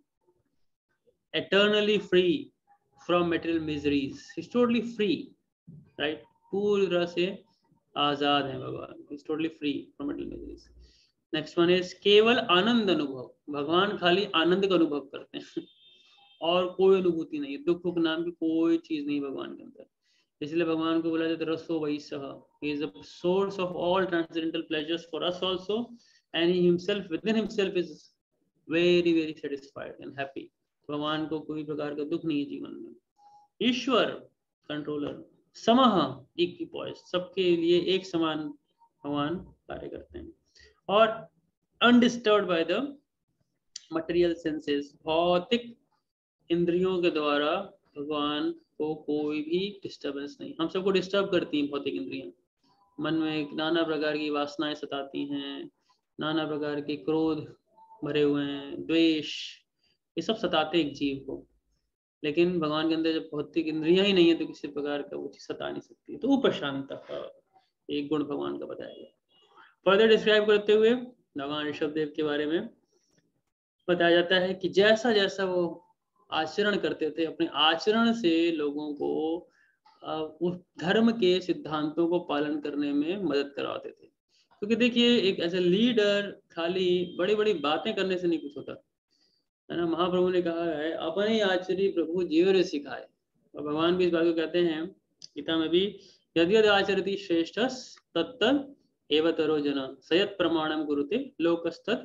Eternally free from material miseries, is totally free, right. पूरी तरह से आजाद है भगवान, is totally free from material miseries. Next one is केवल आनंद अनुभव, भगवान खाली आनंद का अनुभव करते हैं और कोई अनुभूति नहीं, दुख के नाम की कोई चीज नहीं भगवान के अंदर। इसलिए भगवान को बोला जाता है रसो वैसः, he is the source of all transcendental pleasures for us also, and he himself within himself is very very satisfied and happy. भगवान को कोई प्रकार का दुख नहीं है जीवन में। ईश्वर कंट्रोलर, समः इक्विपॉइस, सबके लिए एक समान भगवान कार्य करते हैं। और undisturbed by the material senses, भौतिक इंद्रियों के द्वारा भगवान को कोई भी डिस्टर्बेंस नहीं। हम सबको डिस्टर्ब करती हैं भौतिक इंद्रियां, मन में नाना प्रकार की वासनाएं सताती हैं, नाना प्रकार के क्रोध भरे हुए हैं, द्वेष, ये सब सताते एक जीव को। लेकिन भगवान के अंदर जब भौतिक इंद्रियां ही नहीं है तो किसी प्रकार का वो चीज सता नहीं सकती। तो उपशांतः एक गुण भगवान का बताया गया। फर्दर डिस्क्राइब करते हुए भगवान ऋषभ देव के बारे में बताया जाता है कि जैसा जैसा वो आचरण करते थे, अपने आचरण से लोगों को उस धर्म के सिद्धांतों को पालन करने में मदद करवाते थे। क्योंकि देखिए एक ऐसे लीडर खाली बड़ी बड़ी बातें करने से नहीं कुछ होता है ना। महाप्रभु ने कहा है अपने आचरी प्रभु जीव सिखाए, और भगवान भी इस बात को कहते हैं गीता में भी, यदि यदि आचरति श्रेष्ठ तत्त एवतरो जन सयत प्रमाणम गुरुते लोकस्तत्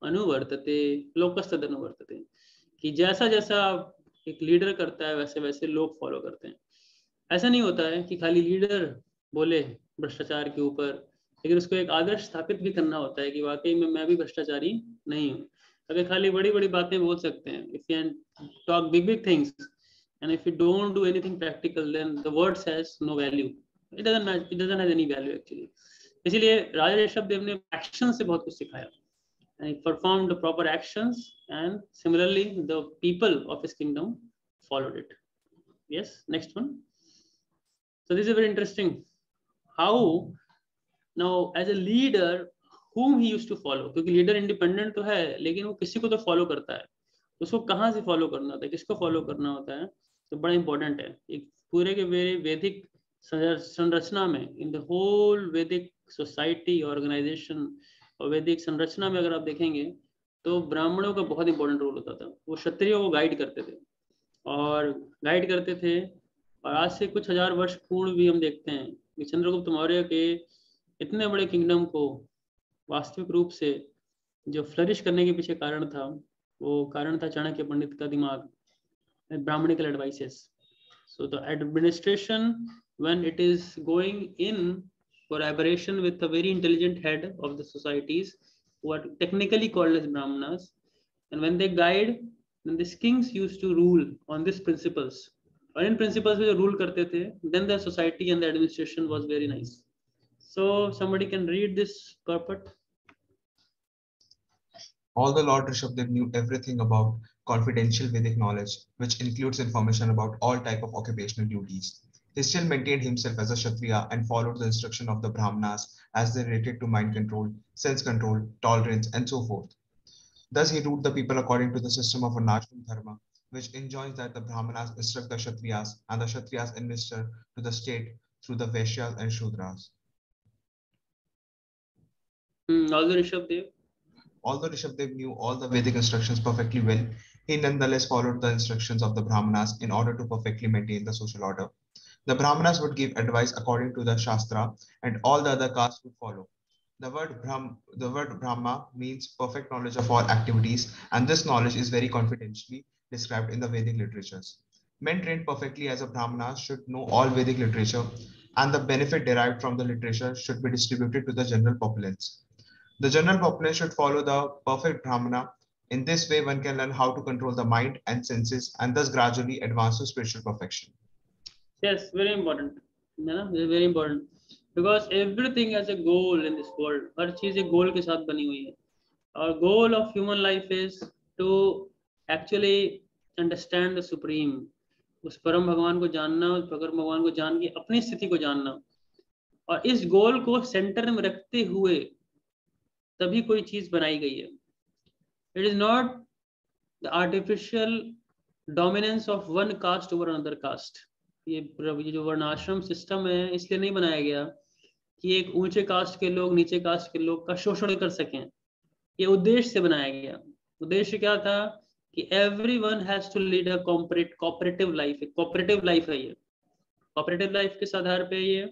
अनुवर्तते, लोकस्तत् अनुवर्तते, कि जैसा जैसा एक लीडर करता है वैसे वैसे लोग फॉलो करते हैं। ऐसा नहीं होता है कि खाली लीडर बोले भ्रष्टाचार के ऊपर, लेकिन उसको एक आदर्श स्थापित भी करना होता है कि वाकई में मैं भी भ्रष्टाचारी नहीं हूँ। अगर खाली बड़ी बड़ी बातें बोल सकते हैं, if you talk big big things and if you don't do anything practical, then the words has no value, it doesn't have any value actually. इसलिए राजा ऋषभ देव ने एक्शन से बहुत कुछ सिखाया, and he performed the proper actions, and similarly the people of his kingdom followed it. Yes, next one. So this is very interesting how now as a leader whom he used to follow, क्योंकि leader independent तो है लेकिन वो किसी को तो follow करता है, उसको कहाँ से फॉलो करना होता है, किसको फॉलो करना होता है, तो बड़ा इंपॉर्टेंट है। एक पूरे के पूरे वैदिक संरचना में, इन द होल वैदिक सोसाइटी ऑर्गेनाइजेशन और वैदिक संरचना में अगर आप देखेंगे तो ब्राह्मणों का बहुत इंपॉर्टेंट रोल होता था। वो क्षत्रियों को गाइड करते थे और गाइड करते थे। और आज से कुछ हजार वर्ष पूर्व भी हम देखते हैं कि चंद्रगुप्त मौर्य के इतने बड़े किंगडम को वास्तविक रूप से जो फ्लरिश करने के पीछे कारण था, वो कारण था चाणक्य पंडित का दिमाग, brahmanical advices. So the administration, when it is going in collaboration with a very intelligent head of the societies who are technically called as Brahmanas, and when they guide, then these kings used to rule on these principles. And in principles we rule karte the, then the society and the administration was very nice. So somebody can read this purport. Although Lord Rishabdev knew everything about confidential Vedic knowledge, which includes information about all type of occupational duties, he still maintained himself as a Kshatriya and followed the instruction of the Brahmanas as they related to mind control, sense control, tolerance, and so forth. Thus, he ruled the people according to the system of Varnashram Dharma, which enjoins that the Brahmanas instruct the Kshatriyas and the Kshatriyas administer to the state through the Vaishyas and Shudras. Although Rishabdev knew all the Vedic instructions perfectly well, he nonetheless followed the instructions of the Brahmanas in order to perfectly maintain the social order. The Brahmanas would give advice according to the Shastra, and all the other castes would follow. The word Brahma means perfect knowledge of all activities, and this knowledge is very confidentially described in the Vedic literatures. Men trained perfectly as a Brahmana should know all Vedic literature, and the benefit derived from the literature should be distributed to the general populace. The general populace should follow the perfect Brahmana. In this way, one can learn how to control the mind and senses and thus gradually advance to spiritual perfection. Yes, very important. Very important. Because everything has a goal in this world. हर चीज एक गोल के साथ बनी हुई है. Our goal of human life is to actually understand the supreme. उस परम भगवान को जानना, उस परम भगवान को जान के अपनी स्थिति को जानना, और इस गोल को सेंटर में रखते हुए तभी कोई चीज बनाई गई है. It is not the artificial dominance of one caste over another caste. ये जो वर्णाश्रम सिस्टम है इसलिए नहीं बनाया गया कि एक ऊंचे कास्ट के लोग नीचे कास्ट के लोग का शोषण कर सकें. ये उद्देश्य से बनाया गया। उद्देश्य क्या था कि everyone has to lead a cooperative life. Cooperative life है ये। कोऑपरेटिव लाइफ किस आधार पे ये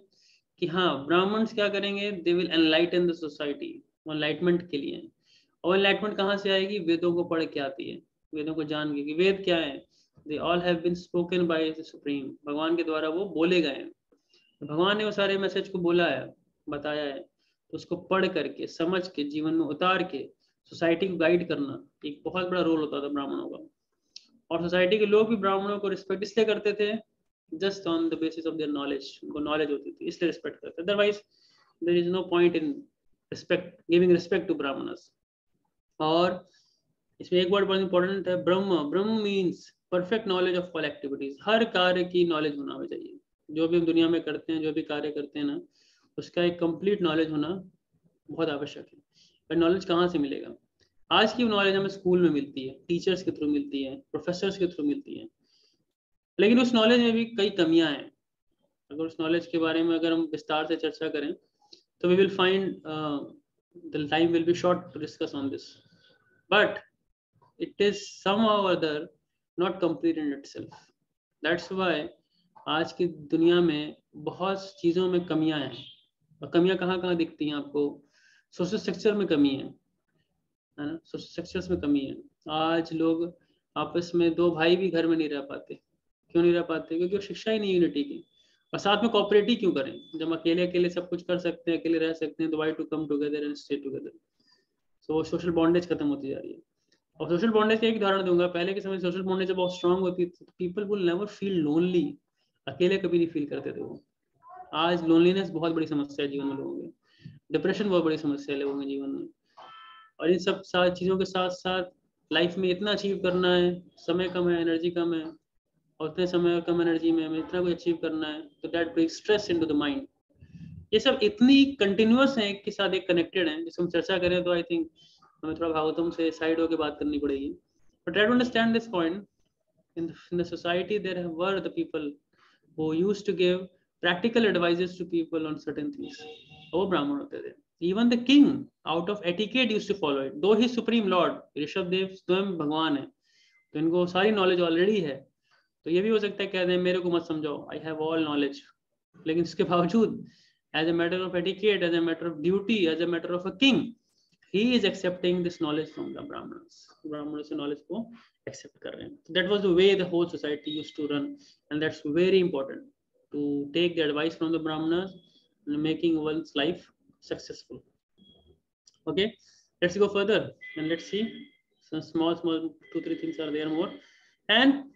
कि हाँ ब्राह्मण्स क्या करेंगे, they will enlighten the society, enlightenment के लिए। और एनलाइटमेंट कहाँ से आएगी, वेदों को पढ़ के आती है, वेदों को जान के कि वेद क्या है। They all have been spoken by the supreme, भगवान के द्वारा वो बोले गए हैं। भगवान ने वो सारे मैसेज को बोला है, बताया है, तो उसको पढ़ करके समझ के जीवन में उतार के सोसाइटी को गाइड करना एक बहुत बड़ा रोल होता था ब्राह्मणों का। और सोसाइटी के लोग भी ब्राह्मणों को रिस्पेक्ट इसलिए करते थे just on the basis of their knowledge, उनको नॉलेज होती थी इसलिए रिस्पेक्ट करते, otherwise there is no point in respect, giving respect to Brahmanas. और इसमें एक वर्ड बहुत इंपॉर्टेंट है, Brahma. Brahma means perfect knowledge of all activities, हर कार्य की नॉलेज होना चाहिए। जो भी हम दुनिया में करते हैं, जो भी कार्य करते हैं ना, उसका एक कंप्लीट नॉलेज होना बहुत आवश्यक है। पर नॉलेज कहाँ से मिलेगा? आज की नॉलेज हमें स्कूल में मिलती है, टीचर्स के थ्रू मिलती है, प्रोफेसर्स के थ्रू मिलती है, लेकिन उस नॉलेज में भी कई कमियां हैं। अगर उस नॉलेज के बारे में अगर हम विस्तार से चर्चा करें तो we will find the time will be short to discuss on this, but it is somehow or other not complete in itself. That's why आज की दुनिया में बहुत चीज़ों में कमियां हैं। और कमियां कहाँ कहाँ दिखती हैं आपको? सोशल स्ट्रक्चर में कमी है ना, सोशल स्ट्रक्चर्स में कमी है। आज लोग आपस में दो भाई भी घर में नहीं रह पाते। क्यों नहीं रह पाते? क्योंकि वो शिक्षा ही नहीं यूनिटी की। और साथ में कोऑपरेट ही क्यों करें जब अकेले अकेले सब कुछ कर सकते हैं, अकेले रह सकते हैं, तो why to come together and stay together? So social bondage खत्म होती जा रही है। और सोशल बॉन्डेज का एक उदाहरण दूंगा। पहले के समय सोशल बॉन्डेज जब बहुत स्ट्रांग होती थी, people will never feel lonely, अकेले कभी नहीं फील करते थे वो। आज लोनलीनेस बहुत बड़ी समस्या है जीवन में लोगों के, डिप्रेशन बहुत बड़ी समस्या है लोगों के जीवन में। और इन सब चीज़ों के साथ साथ लाइफ में इतना अचीव करना है, समय कम है, एनर्जी कम है, और उतने समय और कम एनर्जी में हमें इतना कुछ अचीव करना है, तो that brings stress into the mind. ये सब इतनी कंटिन्यूअस है, एक के साथ एक कनेक्टेड है, जिसको हम चर्चा करें तो आई थिंक हमें थोड़ा भागवतम से साइड होकर बात करनी पड़ेगी। But try to understand this point. in the society there were the people who used to give practical advices to people on certain things. वो ब्राह्मण होते थे। Even the king out of etiquette used to follow it, though he supreme lord Rishabh Dev स्वयं भगवान है, तो इनको सारी नॉलेज ऑलरेडी है। तो ये भी हो सकता है कह दें मेरे को मत समझाओ, आई हैव ऑल नॉलेज, लेकिन इसके बावजूद as a matter of etiquette, as a matter of duty, as a matter of a king, he is accepting this knowledge from the brahmanas. ब्राह्मणों से नॉलेज को accept कर रहे हैं। So that was the way the whole society used to run, and that's very important to take the advice from the brahmanas and making one's life successful. Okay, let's go further and let's see some small 2-3 things are there more. And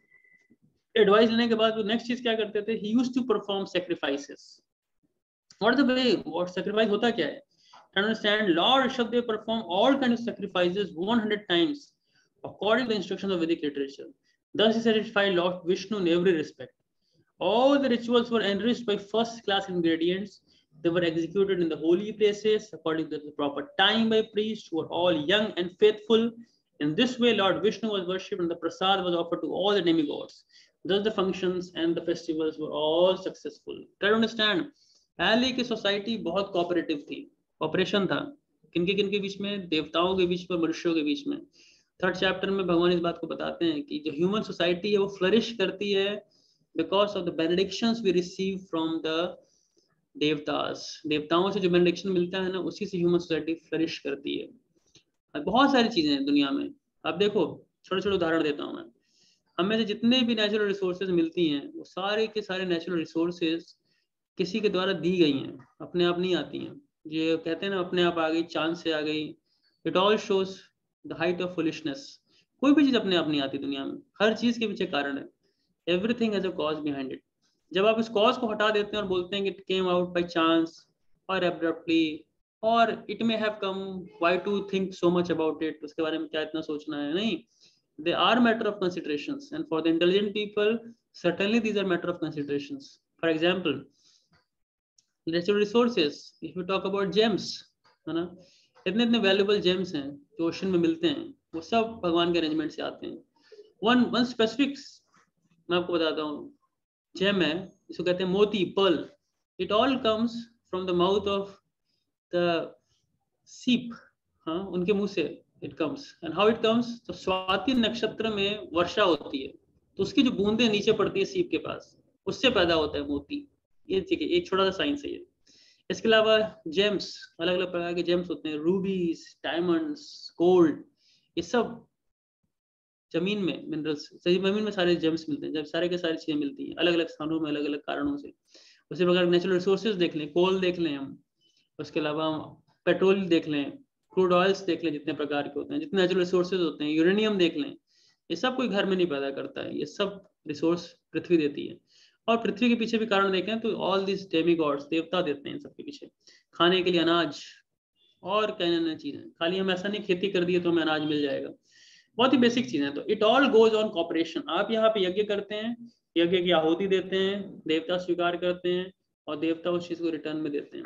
advice लेने के बाद वो next चीज क्या करते थे? He used to perform sacrifices. What is the way? What sacrifice होता क्या है? To understand, Lord Rishabdev performed all kinds of sacrifices 100 times according to the instructions of Vedic literature. Thus he satisfied Lord Vishnu in every respect. All the rituals were enriched by first-class ingredients. They were executed in the holy places according to the proper time by priests who were all young and faithful. In this way, Lord Vishnu was worshipped and the prasad was offered to all the demigods. Thus the functions and the festivals were all successful. Try to understand. पहले की society बहुत cooperative थी, operation था किनके बीच में? देवताओं के बीच में, मनुष्यों के बीच में। थर्ड चैप्टर में भगवान इस बात को बताते हैं कि जो ह्यूमन सोसाइटी है वो फ्लरिश करती है because of the benedictions we receive from the devatas. देवताओं से जो बेनेडिक्शन मिलता है ना, उसी से ह्यूमन सोसाइटी फ्लरिश करती है। बहुत सारी चीजें हैं दुनिया में। अब देखो, छोटे छोटे उदाहरण देता हूँ मैं। हमें से जितने भी नेचुरल रिसोर्सेज मिलती हैं, वो सारे के सारे नेचुरल रिसोर्सेज किसी के द्वारा दी गई हैं, अपने आप नहीं आती हैं। ये कहते हैं ना, अपने आप आ गई, चांद से आ गई। It all shows the height of foolishness. कोई भी चीज अपने आप नहीं आती दुनिया में, हर चीज के पीछे कारण है। Everything has a cause behind it. जब आप इस कॉज को हटा देते हैं और बोलते हैं कि it came out by chance और एब्रप्टली और it may have come, why to think so much about it, उसके बारे में क्या इतना सोचना है? नहीं, they are matter of considerations and for the intelligent people certainly these are matter of considerations. For example, natural resources, if you talk about gems, है ना, इतने इतने वैल्यूएबल जेम्स हैं जो ओशन में मिलते हैं, वो सब भगवान के अरेंजमेंट से आते हैं। वन स्पेसिफिक मैं आपको बताता हूँ, जेम है, इसको कहते हैं मोती, pearl. It all comes from the mouth of the सीप, हाँ, उनके मुंह से it comes. And how it comes, तो स्वाति नक्षत्र में वर्षा होती है, तो उसकी जो बूंदें नीचे पड़ती है सीप के पास, उससे पैदा होता है मोती। ये ठीक है, एक छोटा सा साइंस है ये। इसके अलावा जेम्स, अलग अलग प्रकार के जेम्स होते हैं, रूबीज, डायमंड्स, गोल्ड, ये सब जमीन में मिनरल्स, जमीन में सारे जेम्स मिलते हैं, जब सारे के सारी चीजें मिलती हैं अलग अलग स्थानों में अलग अलग कारणों से। उसी प्रकार नेचुरल रिसोर्सेज देख लें, कोल देख लें हम, उसके अलावा पेट्रोल देख लें, क्रूड ऑयल्स देख लें, जितने प्रकार के होते हैं, जितने नेचुरल रिसोर्सेज होते हैं, यूरेनियम देख लें, ये सब कोई घर में नहीं पैदा करता है, ये सब रिसोर्स पृथ्वी देती है। और पृथ्वी के पीछे भी कारण देखें तो ऑल दिस डेमिगॉड्स, देवता देते हैं सबके पीछे, खाने के लिए अनाज और कई अन्य चीजें। खाली हम ऐसा नहीं खेती कर दिए तो हमें अनाज मिल जाएगा, बहुत ही बेसिक चीजें। तो it all goes on corporation. आप यहाँ पे यज्ञ करते हैं, यज्ञ की आहुति देते हैं, देवता स्वीकार करते हैं और देवता उस चीज को रिटर्न में देते हैं।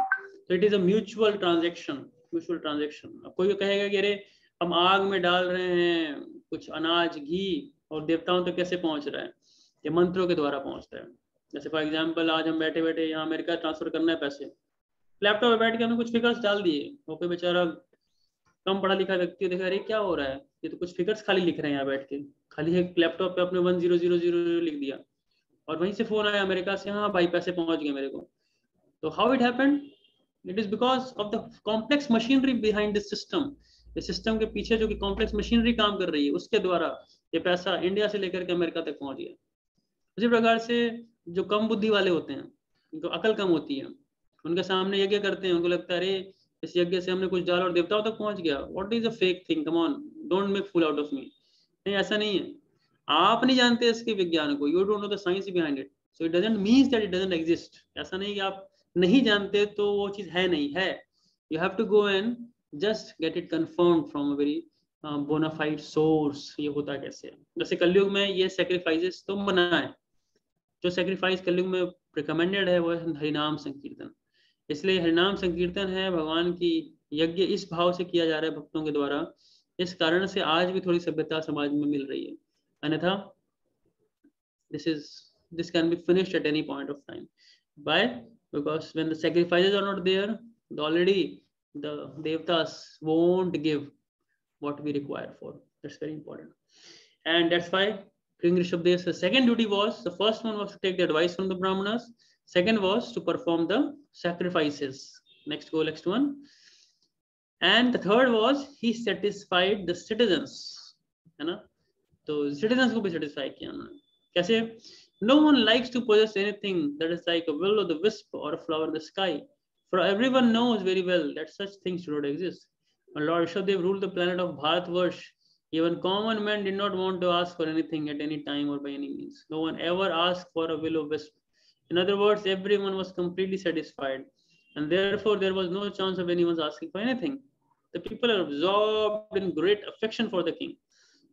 तो it is a mutual transaction, mutual transaction. अब कोई कहेगा कि अरे हम आग में डाल रहे हैं कुछ अनाज, घी, और देवताओं तक कैसे पहुंच रहा है? ये मंत्रों के द्वारा पहुंचता है। जैसे फॉर एग्जाम्पल आज हम बैठे बैठे यहाँ अमेरिका ट्रांसफर करना है पैसे, लैपटॉप में बैठ के हमने कुछ फिगर्स डाल दिए, वो कोई बेचारा कम पढ़ा लिखा व्यक्ति देखा, अरे क्या हो रहा है, ये तो कुछ फिगर्स खाली लिख रहे हैं यहाँ बैठ के, खाली एक लैपटॉप पे अपने 1000 लिख दिया और वहीं से फोन आया अमेरिका से, हाँ भाई पैसे पहुंच गए मेरे को। तो how it happened? It is because of the complex machinery behind this system. इस सिस्टम के पीछे जो कि कॉम्प्लेक्स मशीनरी काम कर रही है, उसके द्वारा ये पैसा इंडिया से लेकर के अमेरिका तक पहुंच गया। उसी प्रकार से जो कम बुद्धि वाले होते हैं, उनको अकल कम होती है, उनके सामने यज्ञ करते हैं, उनको लगता है अरे इस यज्ञ से हमने कुछ डाला और देवताओं तक पहुंच गया, what is a fake thing, come on, don't make fool out of me. नहीं, ऐसा नहीं है। आप नहीं जानते इसके विज्ञान को, you don't know the science behind it, so it doesn't mean that it doesn't exist. ऐसा नहीं कि आप नहीं जानते तो वो चीज है नहीं है। You have to go and just get it confirmed from a very bonafide source. ये होता कैसे है? जैसे कलयुग में ये सेक्रीफाइसेस तो मना है, जो सेक्रीफाइस कलयुग में रिकमेंडेड है वो है हरिनाम संकीर्तन। इसलिए हरिनाम संकीर्तन है भगवान की यज्ञ, इस भाव से किया जा रहा है भक्तों के द्वारा, इस कारण से आज भी थोड़ी सभ्यता समाज में मिल रही है। अन्यथा this can be finished at any point of time. Why? Because when the sacrifices are not there, already the devatas won't give what we require for. That's very important. And that's why King Rishabhadev's second duty was, the first one was to take the advice from the Brahmanas, second was to perform the sacrifices. Next one. And the third was he satisfied the citizens, है ना? तो citizens को भी satisfy किया उन्होंने। कैसे? No one likes to possess anything that is like a will o' the wisp or a flower in the sky, for everyone knows very well that such things do not exist. When Lord Rishabhdev ruled the planet of Bharatvarsh, even common men did not want to ask for anything at any time or by any means. No one ever asked for a will o' wisp. In other words, everyone was completely satisfied, and therefore there was no chance of anyone asking for anything. The people are absorbed in great affection for the king.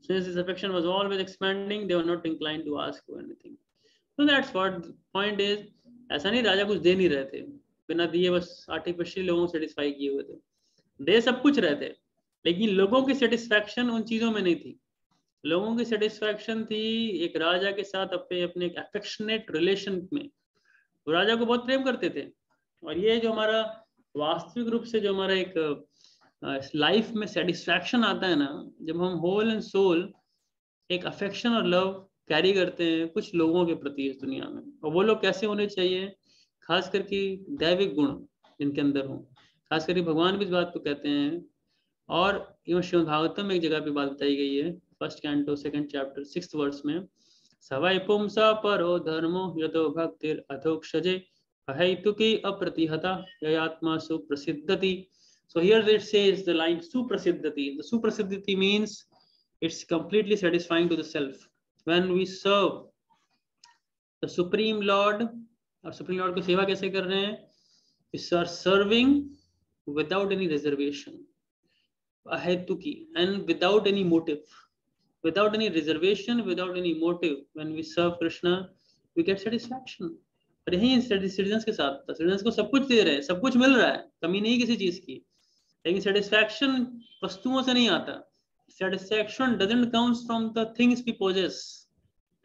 Since this affection was always expanding, they were not inclined to ask for anything. So that's what the point is. ऐसा नहीं राजा कुछ दे नहीं रहे थे, बिना दिए बस artificial लोगों को सेटिस्फाई किए हुए थे, दे सब कुछ रहे थे, लेकिन लोगों की सेटिस्फैक्शन उन चीजों में नहीं थी। लोगों की सेटिस्फैक्शन थी एक राजा के साथ अपने एक अफेक्शनेट रिलेशन में। वो राजा को बहुत प्रेम करते थे। और ये जो हमारा वास्तविक रूप से जो हमारा एक लाइफ में सेटिस्फैक्शन आता है ना, जब हम होल एंड सोल एक अफेक्शन और लव कैरी करते हैं कुछ लोगों के प्रति इस दुनिया में, और वो लोग कैसे होने चाहिए, खास करके दैविक गुण जिनके अंदर हो, खास करके भगवान भी इस बात को कहते हैं। और इवन श्रीमद् भागवतम में एक जगह पे बात बताई गई है, 1st canto 2nd chapter 6th verse में, सवै पुंसा परो धर्मो यतो भक्तिर अधोक्षजे अहैतुकी अप्रतिहता ययात्मा सुप्रसिद्धति। So here it says the line suprasiddhati. The suprasiddhati means it's completely satisfying to the self. When we serve the Supreme Lord, और Supreme Lord को सेवा कैसे कर रहे हैं? We are serving without any reservation, ahetuki, and without any motive, without any reservation, without any motive. When we serve Krishna, we get satisfaction. और यही citizens के साथ, citizens को सब कुछ दे रहे हैं, सब कुछ मिल रहा है, कमी नहीं किसी चीज की, लेकिन सेटिस्फैक्शन वस्तुओं से नहीं आता। Satisfaction doesn't comes from the things we possess.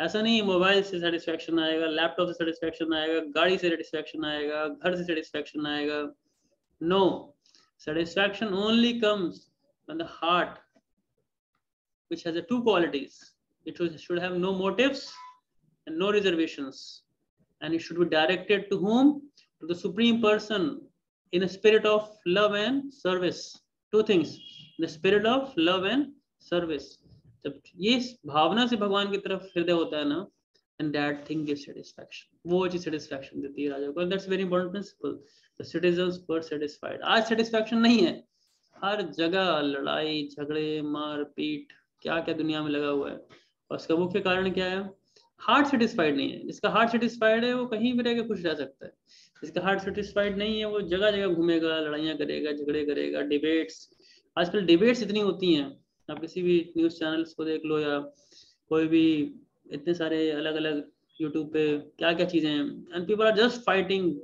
ऐसा नहीं मोबाइल से सेटिस्फैक्शन आएगा, लैपटॉप से सेटिस्फैक्शन आएगा, गाड़ी से सेटिस्फैक्शन आएगा, घर से सेटिस्फैक्शन आएगा। No, satisfaction only comes and the heart, which has the two qualities. It should have no motives and no reservations, and it should be directed to whom? To the Supreme Person in a spirit of love and service. Two things, in the spirit of love and service. जब ये भावना से भगवान की तरफ हृदय होता है ना, and that thing gives satisfaction. वो चीज satisfaction देती है राजा को. That's very important principle. The citizens were satisfied. आज satisfaction नहीं है. हर जगह लड़ाई झगड़े मार पीट क्या क्या दुनिया में लगा हुआ है, और उसका मुख्य कारण क्या है? हार्ट सेटिस्फाइड नहीं है. जिसका हार्ट सेटिस्फाइड है वो कहीं भी रह के खुश रह सकता है. जिसका हार्ट सेटिस्फाइड नहीं है वो जगह जगह घूमेगा, लड़ाइयाँ करेगा, झगड़े करेगा, डिबेट्स. आजकल डिबेट्स इतनी होती हैं, आप किसी भी न्यूज चैनल्स को देख लो या कोई भी, इतने सारे अलग अलग यूट्यूब पे क्या क्या चीजें हैं, and people are just fighting,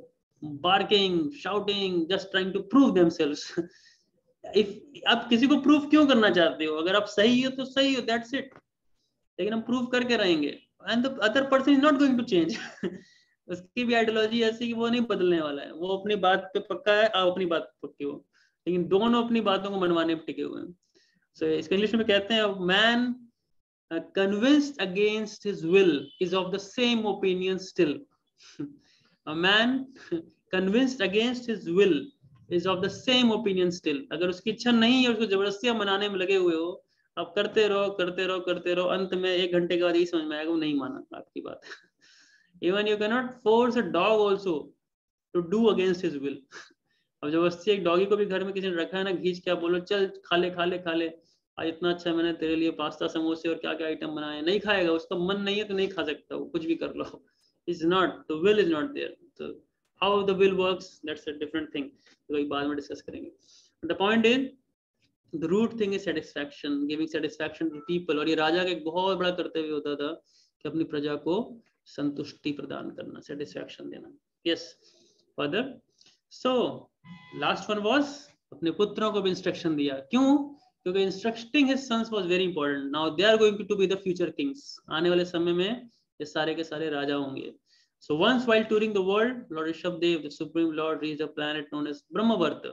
barking, shouting, just trying to prove themselves. इफ आप किसी को प्रूव क्यों करना चाहते हो? अगर आप सही हो तो सही हो, दैट्स इट. लेकिन हम प्रूव करके रहेंगे, and the other person is not going to change. उसकी भी आइडियोलॉजी ऐसी कि वो नहीं बदलने वाला है. वो अपनी बात पे पक्का है, आप अपनी बात पे पक्के हो, लेकिन दोनों अपनी बातों को मनवाने पे टिके हुए हैं. सो इसको इंग्लिश में कहते हैं, man convinced against his will is of the same opinion still. A man convinced against his will is of the same opinion still. अगर उसकी इच्छा नहीं है, उसको जबरदस्ती मनाने में लगे हुए हो, आप करते रहो करते रहो करते रहो, अंत में 1 घंटे के बाद यही समझ में आएगा वो नहीं माना आपकी बात. Even you cannot force a dog also to do against his will. अब जबरदस्ती एक डॉगी को भी घर में किसी ने रखा है ना, खींच के आप बोलो चल खा ले खा ले खा ले, आज इतना अच्छा मैंने तेरे लिए पास्ता समोसे और क्या क्या आइटम बनाए, नहीं खाएगा. उसका मन नहीं है तो नहीं खा सकता, वो कुछ भी कर लो. Is not, the will is not there. तो how the will works, that's a different thing, तो बाद में डिस्कस करेंगे. The point is the root thing is satisfaction, giving satisfaction to people. और ये राजा का एक बहुत बड़ा कर्तव्य होता था कि अपनी प्रजा को संतुष्टि प्रदान करना, सेटिस्फैक्शन देना. Yes, further. So last one was, अपने पुत्रों को भी इंस्ट्रक्शन दिया. क्यों? क्योंकि instructing his sons was very important. Now they are going to be the future kings. आने वाले समय में ये सारे के सारे राजा होंगे. So once while touring the world, Lord Rishabdev, the Supreme Lord, reached a planet known as Brahmavarta.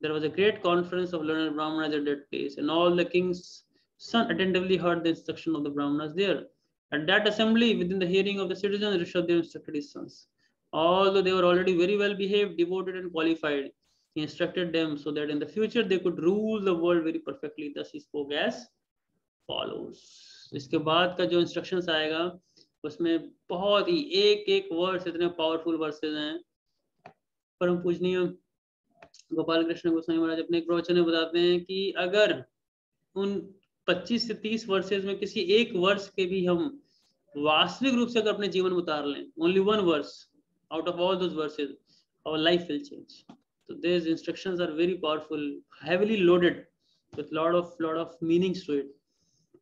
There was a great conference of learned Brahmanas at that place, and all the king's son attentively heard the instruction of the Brahmanas there. At that assembly, within the hearing of the citizens, Rishabdev instructed his sons. Although they were already very well behaved, devoted, and qualified, he instructed them so that in the future they could rule the world very perfectly. Thus he spoke as follows. इसके बाद का जो instructions आएगा उसमें बहुत ही एक एक words इतने पावरफुल वर्सेस हैं. परम पूजनीय गोपाल कृष्ण गोस्वामी महाराज अपने एक प्रवचन में बताते हैं कि अगर उन 25 से 30 वर्सेस में किसी एक वर्ष के भी हम वास्तविक रूप से अगर अपने जीवन में उतार लें, only one verse out of all those verses, our life will change. So these instructions are very powerful, heavily loaded with lot of meanings to it.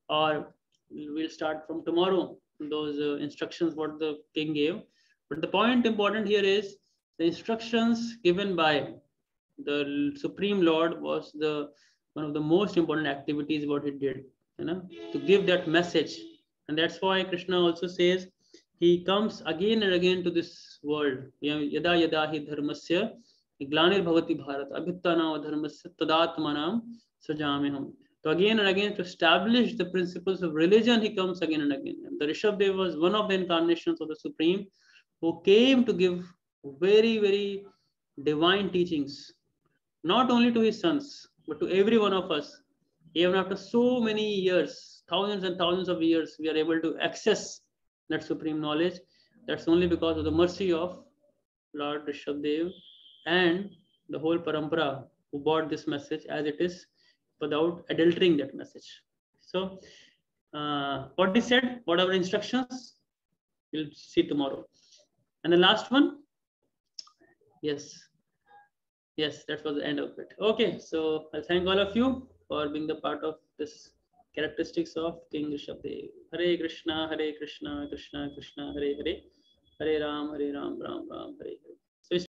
Or we'll start from tomorrow those instructions what the king gave. But the point important here is the instructions given by the Supreme Lord was the one of the most important activities what he did, you know, to give that message. And that's why Krishna also says he comes again and again to this world. Yada yada hi dharmasya glanir bhavati bharat abhyuttana dharmasya tadatmanam sajameham. So again and again to establish the principles of religion, he comes again and again. And the Rishabdev was one of the incarnations of the Supreme who came to give very, very divine teachings, not only to his sons, but to every one of us. Even after so many years, thousands and thousands of years, we are able to access that supreme knowledge. That's only because of the mercy of Lord Rishabdev and the whole parampara who brought this message as it is, without adultering that message. So, what he said, whatever instructions, we'll see tomorrow. And the last one, yes, that was the end of it. Okay, so I thank all of you for being the part of this characteristics of King Rishabdev. Hare Krishna, Krishna Krishna, Hare Hare, Hare Ram, Ram Ram, Hare Hare.